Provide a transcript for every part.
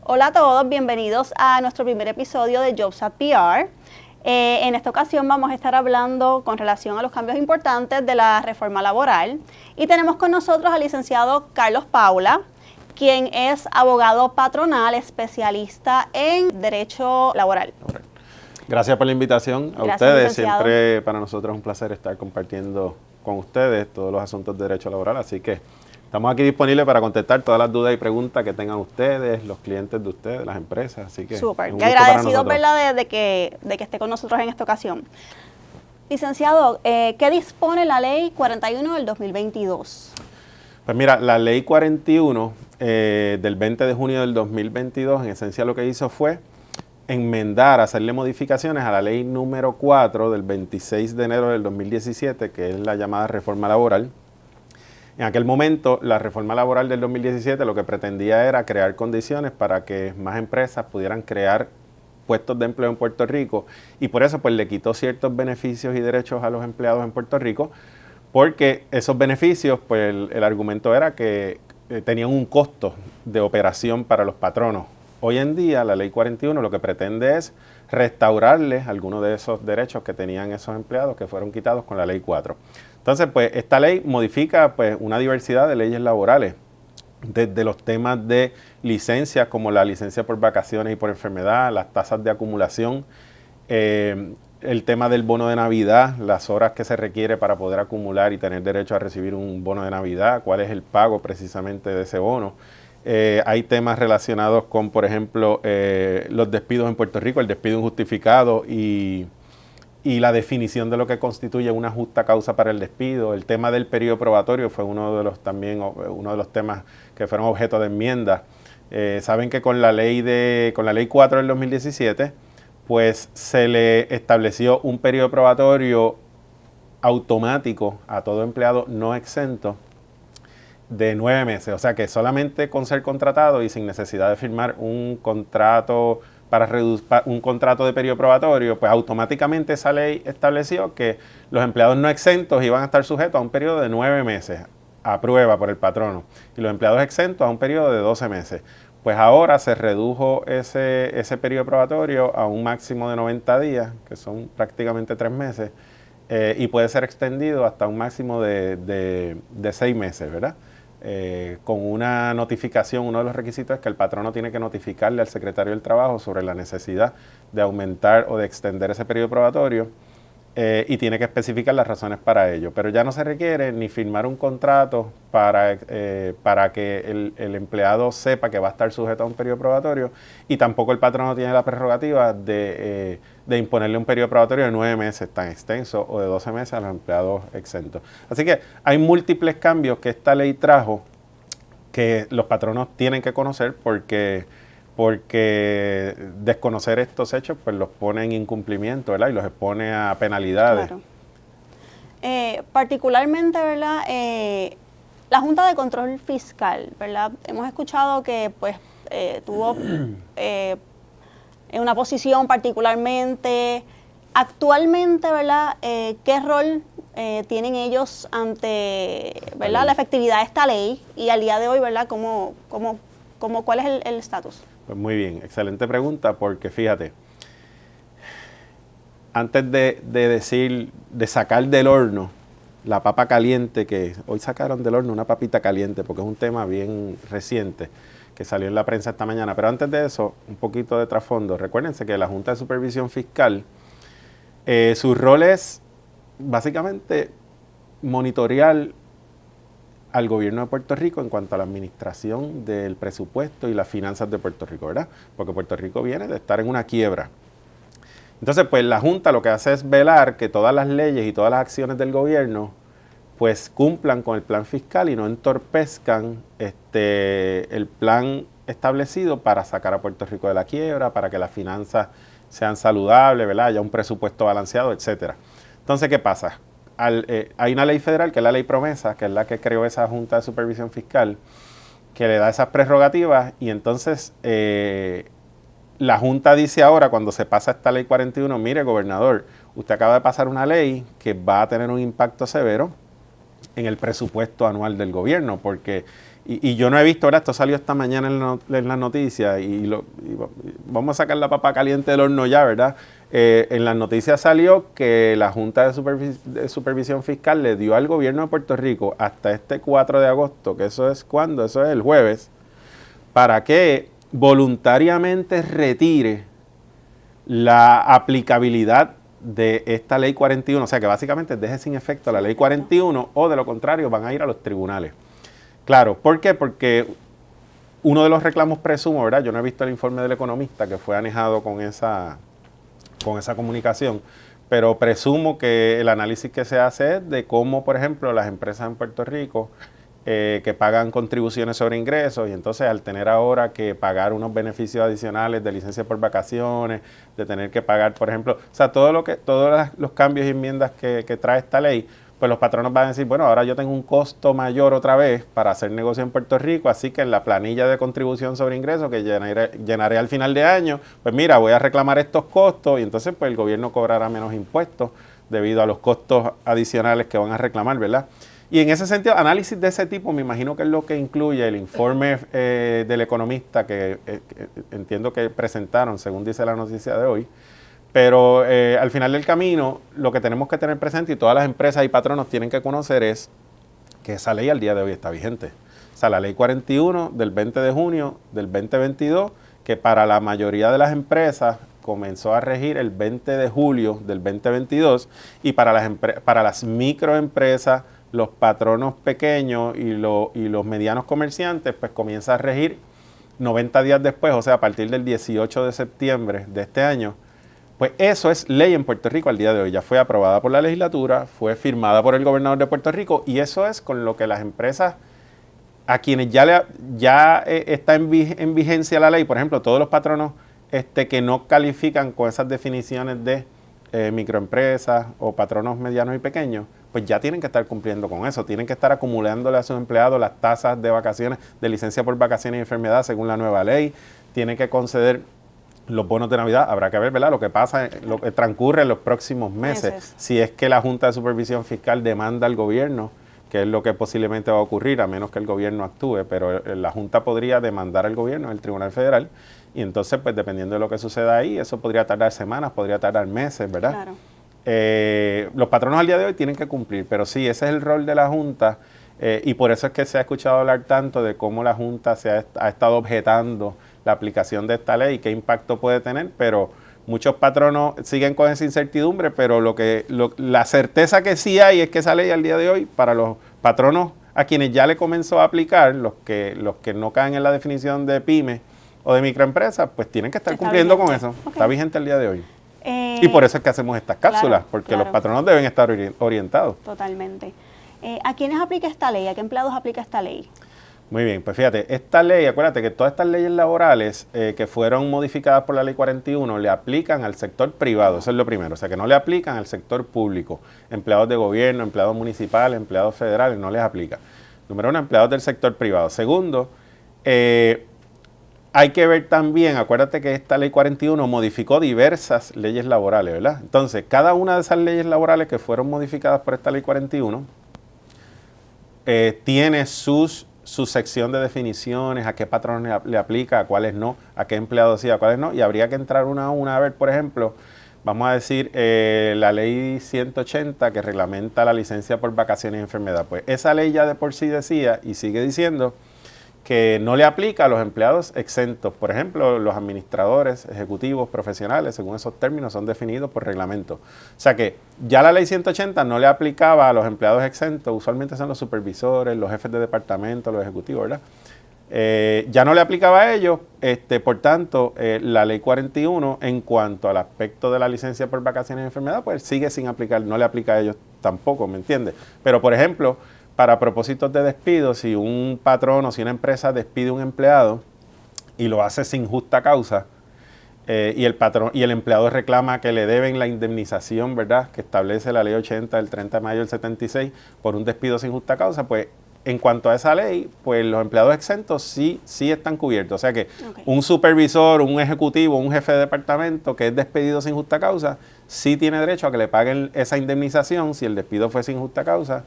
Hola a todos, bienvenidos a nuestro primer episodio de Jobs at PR. En esta ocasión vamos a estar hablando con relación a los cambios importantes de la reforma laboral y tenemos con nosotros al licenciado Carlos Paula, quien es abogado patronal especialista en Derecho Laboral. Gracias por la invitación a ustedes. Siempre para nosotros es un placer estar compartiendo con ustedes todos los asuntos de Derecho Laboral, así que estamos aquí disponibles para contestar todas las dudas y preguntas que tengan ustedes, los clientes de ustedes, las empresas. Así que súper. Y agradecido, ¿verdad?, de que esté con nosotros en esta ocasión. Licenciado, ¿qué dispone la Ley 41 del 2022? Pues mira, la Ley 41 del 20 de junio del 2022, en esencia lo que hizo fue enmendar, hacerle modificaciones a la Ley número 4 del 26 de enero del 2017, que es la llamada reforma laboral. En aquel momento, la reforma laboral del 2017 lo que pretendía era crear condiciones para que más empresas pudieran crear puestos de empleo en Puerto Rico y por eso pues le quitó ciertos beneficios y derechos a los empleados en Puerto Rico, porque esos beneficios, pues el argumento era que tenían un costo de operación para los patronos. Hoy en día, la Ley 41 lo que pretende es restaurarles algunos de esos derechos que tenían esos empleados que fueron quitados con la Ley 4. Entonces, pues esta ley modifica pues una diversidad de leyes laborales, desde los temas de licencias como la licencia por vacaciones y por enfermedad, las tasas de acumulación, el tema del bono de Navidad, las horas que se requiere para poder acumular y tener derecho a recibir un bono de Navidad, cuál es el pago precisamente de ese bono. Hay temas relacionados con, por ejemplo, los despidos en Puerto Rico, el despido injustificado y la definición de lo que constituye una justa causa para el despido. El tema del periodo probatorio fue uno de los temas que fueron objeto de enmienda. Saben que con la ley 4 del 2017, pues se le estableció un periodo probatorio automático a todo empleado no exento de 9 meses. O sea que solamente con ser contratado y sin necesidad de firmar un contrato un contrato de periodo probatorio, pues automáticamente esa ley estableció que los empleados no exentos iban a estar sujetos a un periodo de 9 meses a prueba por el patrono y los empleados exentos a un periodo de 12 meses. Pues ahora se redujo ese periodo probatorio a un máximo de 90 días, que son prácticamente 3 meses, y puede ser extendido hasta un máximo de 6 meses, ¿verdad? Con una notificación, uno de los requisitos es que el patrono tiene que notificarle al secretario del Trabajo sobre la necesidad de aumentar o de extender ese periodo probatorio y tiene que especificar las razones para ello. Pero ya no se requiere ni firmar un contrato para que el empleado sepa que va a estar sujeto a un periodo probatorio y tampoco el patrono tiene la prerrogativa de imponerle un periodo probatorio de 9 meses tan extenso o de 12 meses a los empleados exentos. Así que hay múltiples cambios que esta ley trajo que los patronos tienen que conocer porque desconocer estos hechos pues los pone en incumplimiento, ¿verdad? Y los expone a penalidades. Claro. Particularmente, ¿verdad? La Junta de Control Fiscal, ¿verdad? Hemos escuchado que pues tuvo en una posición particularmente. Actualmente, ¿verdad? ¿Qué rol tienen ellos ante, ¿verdad?, la efectividad de esta ley y al día de hoy, ¿verdad? ¿Cuál es el estatus? Pues muy bien, excelente pregunta, porque fíjate, antes de sacar del horno la papa caliente, que hoy sacaron del horno una papita caliente, porque es un tema bien reciente que salió en la prensa esta mañana, pero antes de eso, un poquito de trasfondo. Recuérdense que la Junta de Supervisión Fiscal, su rol es básicamente monitorear al gobierno de Puerto Rico en cuanto a la administración del presupuesto y las finanzas de Puerto Rico, ¿verdad? Porque Puerto Rico viene de estar en una quiebra. Entonces, pues la Junta lo que hace es velar que todas las leyes y todas las acciones del gobierno pues cumplan con el plan fiscal y no entorpezcan el plan establecido para sacar a Puerto Rico de la quiebra, para que las finanzas sean saludables, ¿verdad? Haya un presupuesto balanceado, etcétera. Entonces, ¿qué pasa? Hay una ley federal, que es la Ley Promesa, que es la que creó esa Junta de Supervisión Fiscal, que le da esas prerrogativas y entonces la Junta dice ahora, cuando se pasa esta Ley 41, mire, gobernador, usted acaba de pasar una ley que va a tener un impacto severo en el presupuesto anual del gobierno, porque, y yo no he visto, ahora esto salió esta mañana en las noticias, y vamos a sacar la papa caliente del horno ya, ¿verdad? En las noticias salió que la Junta de Supervisión Fiscal le dio al gobierno de Puerto Rico hasta este 4 de agosto, que eso es cuando, eso es el jueves, para que voluntariamente retire la aplicabilidad de esta ley 41, o sea que básicamente deje sin efecto la ley 41 o de lo contrario van a ir a los tribunales. Claro, ¿por qué? Porque uno de los reclamos presumo, ¿verdad? Yo no he visto el informe del economista que fue anejado con esa comunicación, pero presumo que el análisis que se hace es de cómo, por ejemplo, las empresas en Puerto Rico que pagan contribuciones sobre ingresos y entonces al tener ahora que pagar unos beneficios adicionales de licencia por vacaciones, de tener que pagar, por ejemplo, o sea, todos los cambios y enmiendas que trae esta ley, pues los patronos van a decir, bueno, ahora yo tengo un costo mayor otra vez para hacer negocio en Puerto Rico, así que en la planilla de contribución sobre ingresos que llenaré al final de año, pues mira, voy a reclamar estos costos y entonces pues el gobierno cobrará menos impuestos debido a los costos adicionales que van a reclamar, ¿verdad? Y en ese sentido, análisis de ese tipo, me imagino que es lo que incluye el informe del economista que entiendo que presentaron, según dice la noticia de hoy. Pero al final del camino, lo que tenemos que tener presente y todas las empresas y patronos tienen que conocer es que esa ley al día de hoy está vigente. O sea, la ley 41 del 20 de junio del 2022, que para la mayoría de las empresas comenzó a regir el 20 de julio del 2022 y para las microempresas, los patronos pequeños y los medianos comerciantes, pues comienza a regir 90 días después, o sea, a partir del 18 de septiembre de este año. Pues eso es ley en Puerto Rico al día de hoy. Ya fue aprobada por la legislatura, fue firmada por el gobernador de Puerto Rico y eso es con lo que las empresas, a quienes ya está en vigencia la ley, por ejemplo, todos los patronos que no califican con esas definiciones de microempresas o patronos medianos y pequeños, pues ya tienen que estar cumpliendo con eso, tienen que estar acumulándole a sus empleados las tasas de vacaciones, de licencia por vacaciones y enfermedad según la nueva ley, tienen que conceder los bonos de Navidad, habrá que ver, ¿verdad?, lo que pasa, lo que transcurre en los próximos meses, si es que la Junta de Supervisión Fiscal demanda al gobierno, que es lo que posiblemente va a ocurrir, a menos que el gobierno actúe, pero la Junta podría demandar al gobierno, el Tribunal Federal, y entonces, pues dependiendo de lo que suceda ahí, eso podría tardar semanas, podría tardar meses, ¿verdad? Claro. Los patronos al día de hoy tienen que cumplir, pero sí, ese es el rol de la Junta, y por eso es que se ha escuchado hablar tanto de cómo la Junta ha estado objetando la aplicación de esta ley y qué impacto puede tener, pero muchos patronos siguen con esa incertidumbre, pero la certeza que sí hay es que esa ley al día de hoy, para los patronos a quienes ya le comenzó a aplicar, los que no caen en la definición de pyme o de microempresas, pues tienen que estar cumpliendo vigente con eso. Okay. Está vigente el día de hoy. Y por eso es que hacemos estas cápsulas, porque los patronos deben estar orientados. Totalmente. ¿A quiénes aplica esta ley? ¿A qué empleados aplica esta ley? Muy bien, pues fíjate, esta ley, acuérdate que todas estas leyes laborales que fueron modificadas por la ley 41 le aplican al sector privado, eso es lo primero, o sea que no le aplican al sector público, empleados de gobierno, empleados municipales, empleados federales, no les aplica. Número uno, empleados del sector privado. Segundo, hay que ver también, acuérdate que esta ley 41 modificó diversas leyes laborales, ¿verdad? Entonces, cada una de esas leyes laborales que fueron modificadas por esta ley 41 tiene su sección de definiciones, a qué patrones le aplica, a cuáles no, a qué empleados sí, a cuáles no, y habría que entrar una a una a ver, por ejemplo, vamos a decir, la ley 180 que reglamenta la licencia por vacaciones y enfermedad. Pues esa ley ya de por sí decía y sigue diciendo que no le aplica a los empleados exentos. Por ejemplo, los administradores, ejecutivos, profesionales, según esos términos, son definidos por reglamento. O sea que ya la ley 180 no le aplicaba a los empleados exentos, usualmente son los supervisores, los jefes de departamento, los ejecutivos, ¿verdad? Ya no le aplicaba a ellos, por tanto, la ley 41 en cuanto al aspecto de la licencia por vacaciones y enfermedad, pues sigue sin aplicar, no le aplica a ellos tampoco, ¿me entiendes? Pero, por ejemplo, para propósitos de despido, si un patrón o si una empresa despide a un empleado y lo hace sin justa causa, y el empleado reclama que le deben la indemnización, ¿verdad?, que establece la ley 80 del 30 de mayo del 76 por un despido sin justa causa, pues en cuanto a esa ley, pues los empleados exentos sí están cubiertos. O sea que un supervisor, un ejecutivo, un jefe de departamento que es despedido sin justa causa, sí tiene derecho a que le paguen esa indemnización si el despido fue sin justa causa.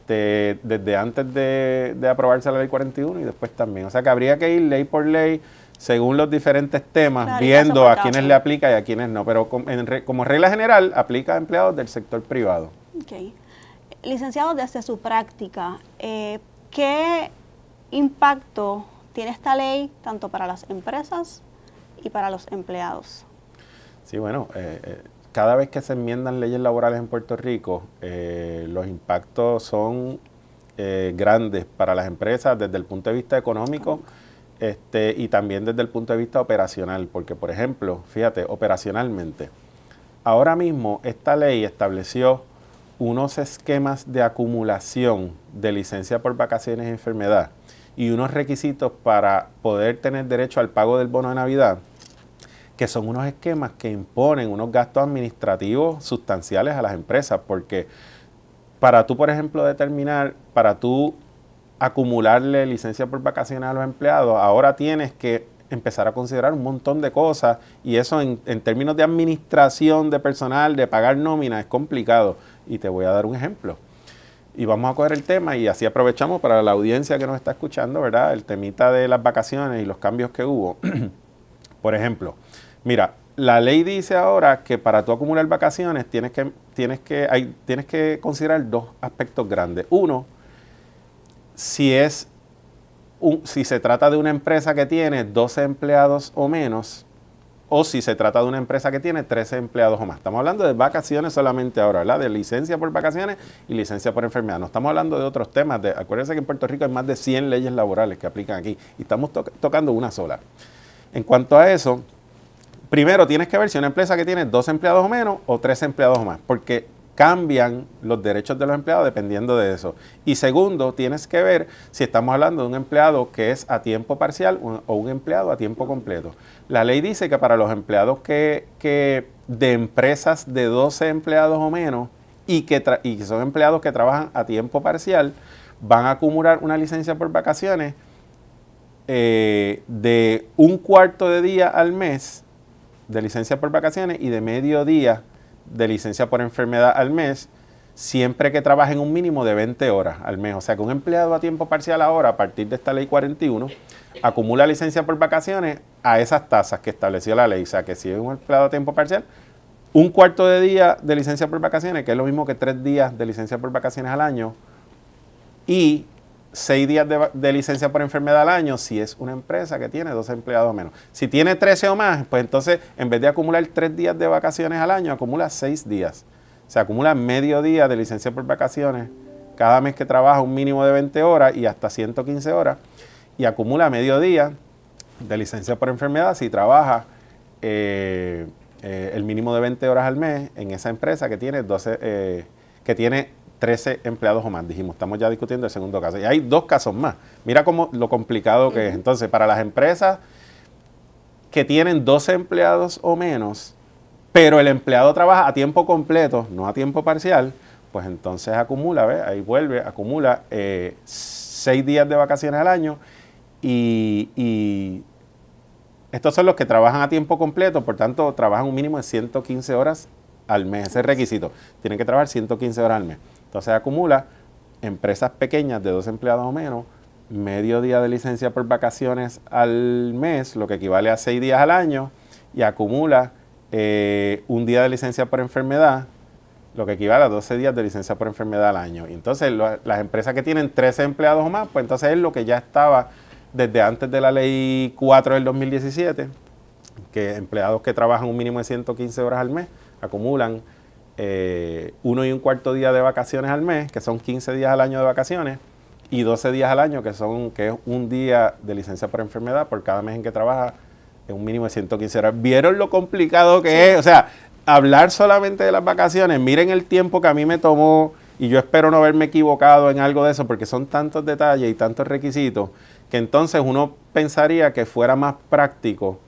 desde antes de aprobarse la ley 41 y después también. O sea que habría que ir ley por ley según los diferentes temas, claro, viendo a quiénes le aplica y a quiénes no. Pero como regla general, aplica a empleados del sector privado. Okay. Licenciado, desde su práctica, ¿qué impacto tiene esta ley tanto para las empresas y para los empleados? Sí, bueno, cada vez que se enmiendan leyes laborales en Puerto Rico, los impactos son grandes para las empresas desde el punto de vista económico y también desde el punto de vista operacional, porque por ejemplo, fíjate, operacionalmente, ahora mismo esta ley estableció unos esquemas de acumulación de licencia por vacaciones y enfermedad y unos requisitos para poder tener derecho al pago del bono de Navidad, que son unos esquemas que imponen unos gastos administrativos sustanciales a las empresas, porque para tú, por ejemplo, para tú acumularle licencia por vacaciones a los empleados, ahora tienes que empezar a considerar un montón de cosas y eso en términos de administración de personal, de pagar nómina, es complicado. Y te voy a dar un ejemplo. Y vamos a coger el tema y así aprovechamos para la audiencia que nos está escuchando, ¿verdad? El temita de las vacaciones y los cambios que hubo. Por ejemplo, mira, la ley dice ahora que para tú acumular vacaciones tienes que considerar dos aspectos grandes. Uno, si se trata de una empresa que tiene 12 empleados o menos, o si se trata de una empresa que tiene 13 empleados o más. Estamos hablando de vacaciones solamente ahora, ¿verdad? De licencia por vacaciones y licencia por enfermedad. No estamos hablando de otros temas. Acuérdense que en Puerto Rico hay más de 100 leyes laborales que aplican aquí y estamos tocando una sola. En cuanto a eso, primero tienes que ver si una empresa que tiene 12 empleados o menos o 13 empleados o más, porque cambian los derechos de los empleados dependiendo de eso. Y segundo, tienes que ver si estamos hablando de un empleado que es a tiempo parcial o un empleado a tiempo completo. La ley dice que para los empleados que de empresas de 12 empleados o menos y que son empleados que trabajan a tiempo parcial, van a acumular una licencia por vacaciones de un cuarto de día al mes de licencia por vacaciones y de medio día de licencia por enfermedad al mes, siempre que trabajen un mínimo de 20 horas al mes. O sea que un empleado a tiempo parcial ahora, a partir de esta ley 41, acumula licencia por vacaciones a esas tasas que estableció la ley. O sea que si es un empleado a tiempo parcial, un cuarto de día de licencia por vacaciones, que es lo mismo que 3 días de licencia por vacaciones al año, y 6 días de licencia por enfermedad al año si es una empresa que tiene 12 empleados o menos. Si tiene 13 o más, pues entonces en vez de acumular 3 días de vacaciones al año, acumula 6 días. Se acumula medio día de licencia por vacaciones cada mes que trabaja un mínimo de 20 horas y hasta 115 horas. Y acumula medio día de licencia por enfermedad si trabaja el mínimo de 20 horas al mes en esa empresa que tiene 13 empleados o más, dijimos, estamos ya discutiendo el segundo caso. Y hay 2 casos más. Mira lo complicado que es. Entonces, para las empresas que tienen 12 empleados o menos, pero el empleado trabaja a tiempo completo, no a tiempo parcial, pues entonces acumula, ¿ves? Ahí vuelve, acumula 6 días de vacaciones al año y estos son los que trabajan a tiempo completo, por tanto, trabajan un mínimo de 115 horas al mes. Ese es el requisito. Tienen que trabajar 115 horas al mes. Entonces acumula empresas pequeñas de 2 empleados o menos, medio día de licencia por vacaciones al mes, lo que equivale a 6 días al año, y acumula un día de licencia por enfermedad, lo que equivale a 12 días de licencia por enfermedad al año. Y entonces las empresas que tienen 13 empleados o más, pues entonces es lo que ya estaba desde antes de la ley 4 del 2017, que empleados que trabajan un mínimo de 115 horas al mes acumulan 1 1/4 día de vacaciones al mes, que son 15 días al año de vacaciones, y 12 días al año, que es un día de licencia por enfermedad por cada mes en que trabaja, en un mínimo de 115 horas. ¿Vieron lo complicado que es? O sea, hablar solamente de las vacaciones, miren el tiempo que a mí me tomó, y yo espero no haberme equivocado en algo de eso, porque son tantos detalles y tantos requisitos, que entonces uno pensaría que fuera más práctico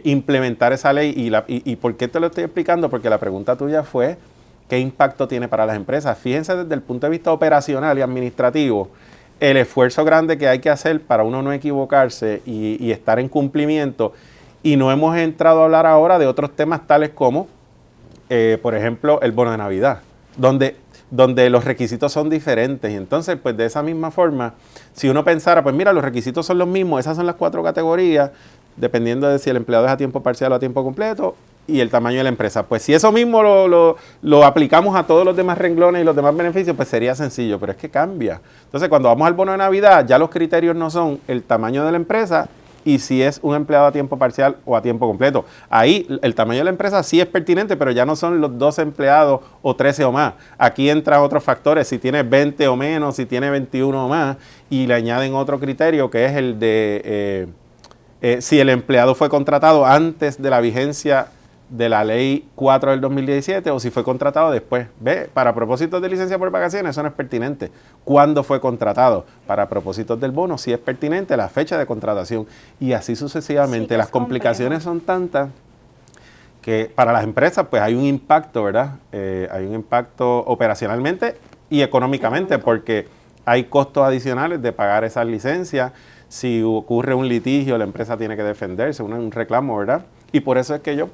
implementar esa ley. ¿Y por qué te lo estoy explicando? Porque la pregunta tuya fue ¿qué impacto tiene para las empresas? Fíjense desde el punto de vista operacional y administrativo el esfuerzo grande que hay que hacer para uno no equivocarse y estar en cumplimiento. Y no hemos entrado a hablar ahora de otros temas tales como, por ejemplo, el bono de Navidad, donde donde los requisitos son diferentes. Y entonces, pues de esa misma forma, si uno pensara, pues mira, los requisitos son los mismos, esas son las 4 categorías, dependiendo de si el empleado es a tiempo parcial o a tiempo completo, y el tamaño de la empresa. Pues si eso mismo lo aplicamos a todos los demás renglones y los demás beneficios, pues sería sencillo, pero es que cambia. Entonces, cuando vamos al bono de Navidad, ya los criterios no son el tamaño de la empresa y si es un empleado a tiempo parcial o a tiempo completo. Ahí el tamaño de la empresa sí es pertinente, pero ya no son los 12 empleados o 13 o más. Aquí entran otros factores, si tiene 20 o menos, si tiene 21 o más, y le añaden otro criterio que es el de si el empleado fue contratado antes de la vigencia de la Ley 4 del 2017 o si fue contratado después. ¿Ve? Para propósitos de licencia por vacaciones eso no es pertinente. ¿Cuándo fue contratado? Para propósitos del bono sí es pertinente la fecha de contratación y así sucesivamente. Sí, las complicaciones son tantas que para las empresas pues hay un impacto, ¿verdad? Hay un impacto operacionalmente y económicamente porque hay costos adicionales de pagar esas licencias. Si ocurre un litigio, la empresa tiene que defenderse, un reclamo, ¿verdad? Y por eso es que yo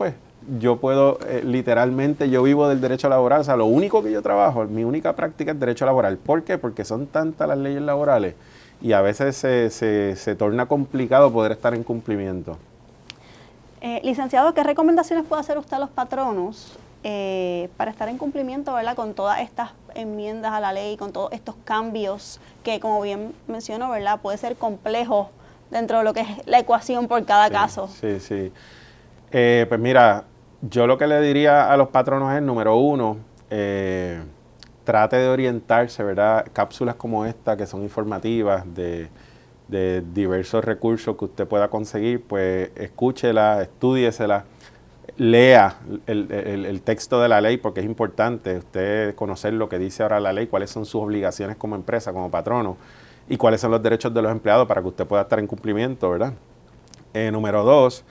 puedo, literalmente, yo vivo del derecho laboral, o sea, lo único que yo trabajo, mi única práctica es derecho laboral. ¿Por qué? Porque son tantas las leyes laborales y a veces se torna complicado poder estar en cumplimiento. Licenciado, ¿qué recomendaciones puede hacer usted a los patronos para estar en cumplimiento, ¿verdad?, con todas estas enmiendas a la ley, con todos estos cambios que, como bien mencionó, ¿verdad?, puede ser complejo dentro de lo que es la ecuación por cada caso? Sí. Pues mira, yo lo que le diría a los patronos es, número uno, trate de orientarse, ¿verdad? Cápsulas como esta, que son informativas de diversos recursos que usted pueda conseguir, pues escúchela, estúdiesela, lea el texto de la ley, porque es importante usted conocer lo que dice ahora la ley, cuáles son sus obligaciones como empresa, como patrono, y cuáles son los derechos de los empleados para que usted pueda estar en cumplimiento, ¿verdad? Número dos,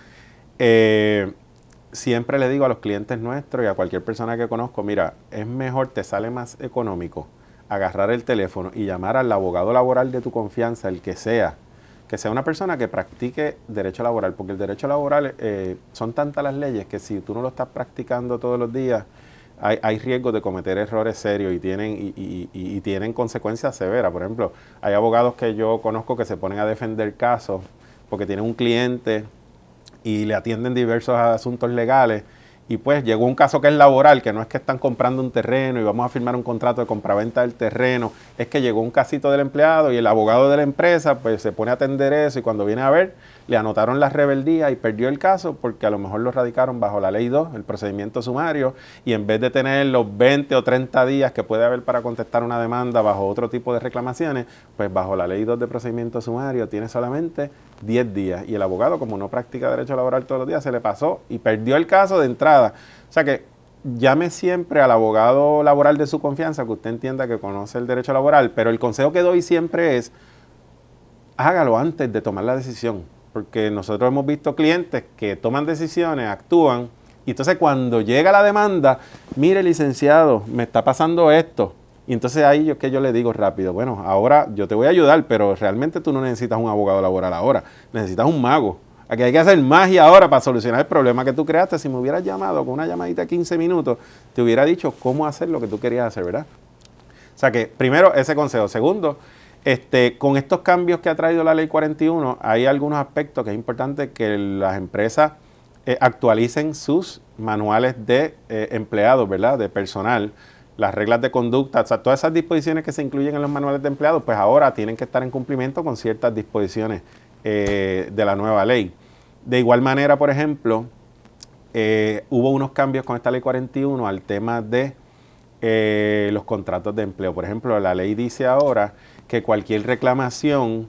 siempre le digo a los clientes nuestros y a cualquier persona que conozco, mira, es mejor, te sale más económico agarrar el teléfono y llamar al abogado laboral de tu confianza, el que sea una persona que practique derecho laboral, porque el derecho laboral son tantas las leyes que si tú no lo estás practicando todos los días, hay riesgo de cometer errores serios y tienen consecuencias severas. Por ejemplo, hay abogados que yo conozco que se ponen a defender casos porque tienen un cliente y le atienden diversos asuntos legales y pues llegó un caso que es laboral, que no es que están comprando un terreno y vamos a firmar un contrato de compraventa del terreno, es que llegó un casito del empleado y el abogado de la empresa pues se pone a atender eso y cuando viene a ver le anotaron la rebeldía y perdió el caso porque a lo mejor lo radicaron bajo la ley 2, el procedimiento sumario, y en vez de tener los 20 o 30 días que puede haber para contestar una demanda bajo otro tipo de reclamaciones, pues bajo la ley 2 de procedimiento sumario tiene solamente 10 días. Y el abogado, como no practica derecho laboral todos los días, se le pasó y perdió el caso de entrada. O sea que llame siempre al abogado laboral de su confianza, que usted entienda que conoce el derecho laboral, pero el consejo que doy siempre es, hágalo antes de tomar la decisión, porque nosotros hemos visto clientes que toman decisiones, actúan, y entonces cuando llega la demanda, mire licenciado, me está pasando esto, y entonces ahí que yo le digo rápido, bueno, ahora yo te voy a ayudar, pero realmente tú no necesitas un abogado laboral ahora, necesitas un mago. Aquí hay que hacer magia ahora para solucionar el problema que tú creaste. Si me hubieras llamado con una llamadita de 15 minutos, te hubiera dicho cómo hacer lo que tú querías hacer, ¿verdad? O sea que, primero, ese consejo. Segundo, con estos cambios que ha traído la Ley 41, hay algunos aspectos que es importante que las empresas actualicen sus manuales de empleados, ¿verdad? De personal, las reglas de conducta, o sea, todas esas disposiciones que se incluyen en los manuales de empleados, pues ahora tienen que estar en cumplimiento con ciertas disposiciones de la nueva ley. De igual manera, por ejemplo, hubo unos cambios con esta Ley 41 al tema de los contratos de empleo. Por ejemplo, la ley dice ahora que cualquier reclamación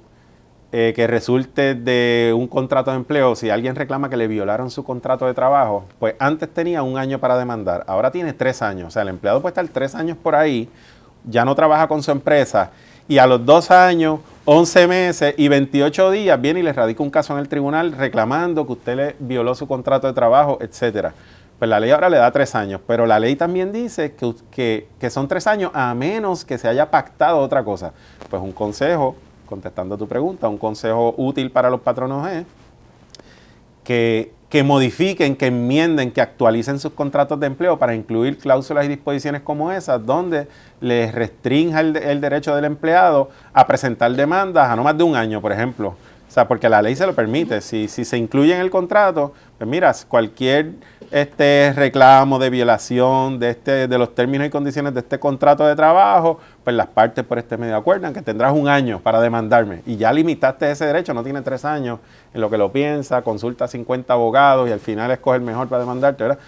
que resulte de un contrato de empleo, si alguien reclama que le violaron su contrato de trabajo, pues antes tenía 1 año para demandar, ahora tiene 3 años. O sea, el empleado puede estar 3 años por ahí, ya no trabaja con su empresa, y a los 2 años, 11 meses y 28 días viene y le radica un caso en el tribunal reclamando que usted le violó su contrato de trabajo, etcétera. Pues la ley ahora le da 3 años, pero la ley también dice que son 3 años a menos que se haya pactado otra cosa. Pues un consejo, contestando tu pregunta, un consejo útil para los patronos es que que modifiquen, que enmienden, que actualicen sus contratos de empleo para incluir cláusulas y disposiciones como esas, donde les restrinja el derecho del empleado a presentar demandas a no más de un año, por ejemplo. O sea, porque la ley se lo permite. Si se incluye en el contrato, pues mira, cualquier reclamo de violación de los términos y condiciones de este contrato de trabajo, pues las partes por este medio acuerdan que tendrás un año para demandarme. Y ya limitaste ese derecho, no tiene 3 años en lo que lo piensa, consulta a 50 abogados y al final escoge el mejor para demandarte, ¿verdad?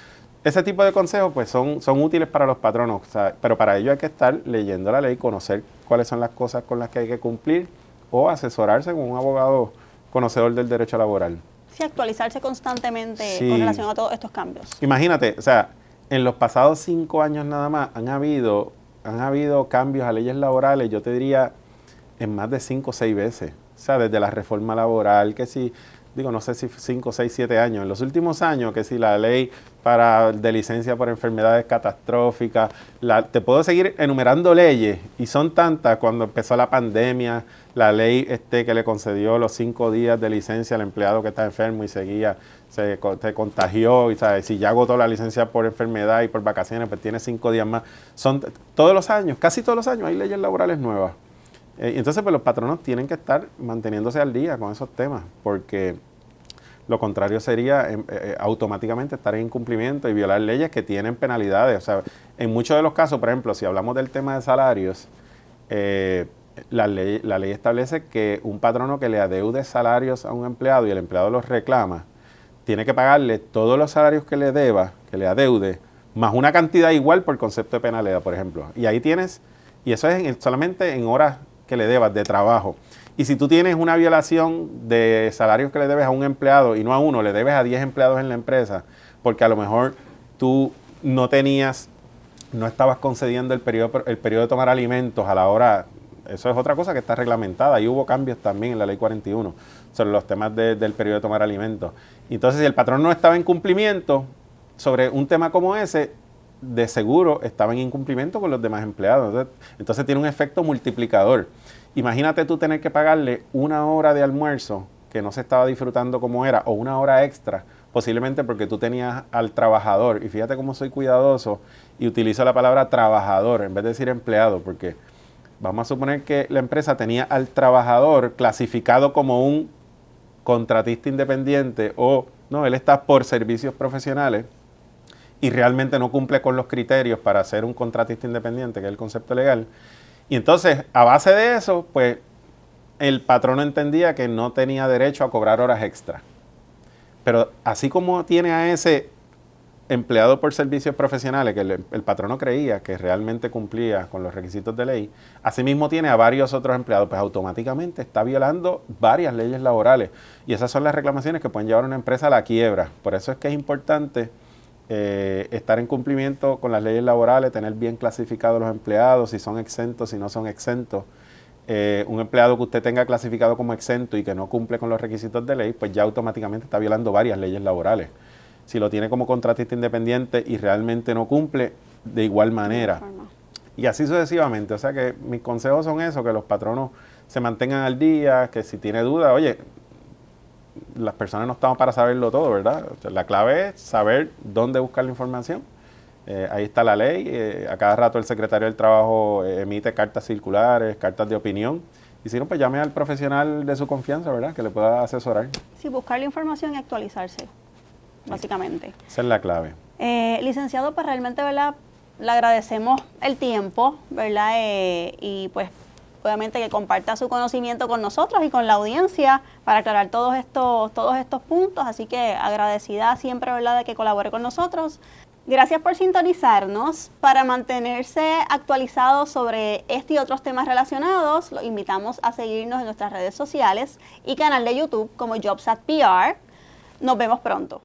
Ese tipo de consejos pues son útiles para los patronos, o sea, pero para ello hay que estar leyendo la ley, conocer cuáles son las cosas con las que hay que cumplir o asesorarse con un abogado conocedor del derecho laboral. Sí, actualizarse constantemente Sí. con relación a todos estos cambios. Imagínate, o sea, en los pasados 5 años nada más han habido cambios a leyes laborales, yo te diría, en más de 5 o 6 veces. O sea, desde la reforma laboral, que si, no sé si 5, 6, 7 años. En los últimos años, que si la ley de licencia por enfermedades catastróficas, te puedo seguir enumerando leyes, y son tantas. Cuando empezó la pandemia, la ley que le concedió los 5 días de licencia al empleado que está enfermo y se contagió, y ¿sabes? Si ya agotó la licencia por enfermedad y por vacaciones, pues tiene 5 días más. Todos los años, casi todos los años, hay leyes laborales nuevas. Entonces, pues los patronos tienen que estar manteniéndose al día con esos temas, porque lo contrario sería automáticamente estar en incumplimiento y violar leyes que tienen penalidades. O sea, en muchos de los casos, por ejemplo, si hablamos del tema de salarios, la ley establece que un patrono que le adeude salarios a un empleado y el empleado los reclama, tiene que pagarle todos los salarios que le deba, que le adeude, más una cantidad igual por concepto de penalidad, por ejemplo. Y ahí tienes, y eso es solamente en horas que le debas de trabajo. Y si tú tienes una violación de salarios que le debes a un empleado y no a uno, le debes a 10 empleados en la empresa, porque a lo mejor tú no estabas concediendo el periodo de tomar alimentos a la hora, eso es otra cosa que está reglamentada, y hubo cambios también en la ley 41 sobre los temas del periodo de tomar alimentos. Entonces, si el patrón no estaba en cumplimiento sobre un tema como ese, de seguro estaba en incumplimiento con los demás empleados. Entonces tiene un efecto multiplicador. Imagínate tú tener que pagarle 1 hora de almuerzo que no se estaba disfrutando como era, o 1 hora extra, posiblemente porque tú tenías al trabajador. Y fíjate cómo soy cuidadoso y utilizo la palabra trabajador en vez de decir empleado, porque vamos a suponer que la empresa tenía al trabajador clasificado como un contratista independiente, o no, él está por servicios profesionales y realmente no cumple con los criterios para ser un contratista independiente, que es el concepto legal. Y entonces, a base de eso, pues, el patrono entendía que no tenía derecho a cobrar horas extra. Pero así como tiene a ese empleado por servicios profesionales, que el patrono creía que realmente cumplía con los requisitos de ley, asimismo tiene a varios otros empleados, pues automáticamente está violando varias leyes laborales. Y esas son las reclamaciones que pueden llevar a una empresa a la quiebra. Por eso es que es importante estar en cumplimiento con las leyes laborales, tener bien clasificados los empleados, si son exentos, si no son exentos. Un empleado que usted tenga clasificado como exento y que no cumple con los requisitos de ley, pues ya automáticamente está violando varias leyes laborales. Si lo tiene como contratista independiente y realmente no cumple, de igual manera. Y así sucesivamente. O sea que mis consejos son eso, que los patronos se mantengan al día, que si tiene duda, oye, las personas no estamos para saberlo todo, ¿verdad? O sea, la clave es saber dónde buscar la información. Ahí está la ley. A cada rato el secretario del Trabajo emite cartas circulares, cartas de opinión. Y si no, pues llame al profesional de su confianza, ¿verdad? Que le pueda asesorar. Sí, buscar la información y actualizarse, básicamente. Esa es la clave. Licenciado, pues realmente, ¿verdad? Le agradecemos el tiempo, ¿verdad? Y pues obviamente que comparta su conocimiento con nosotros y con la audiencia para aclarar todos estos puntos. Así que agradecida siempre, ¿verdad?, de que colabore con nosotros. Gracias por sintonizarnos. Para mantenerse actualizados sobre este y otros temas relacionados, los invitamos a seguirnos en nuestras redes sociales y canal de YouTube como JobsAtPR. Nos vemos pronto.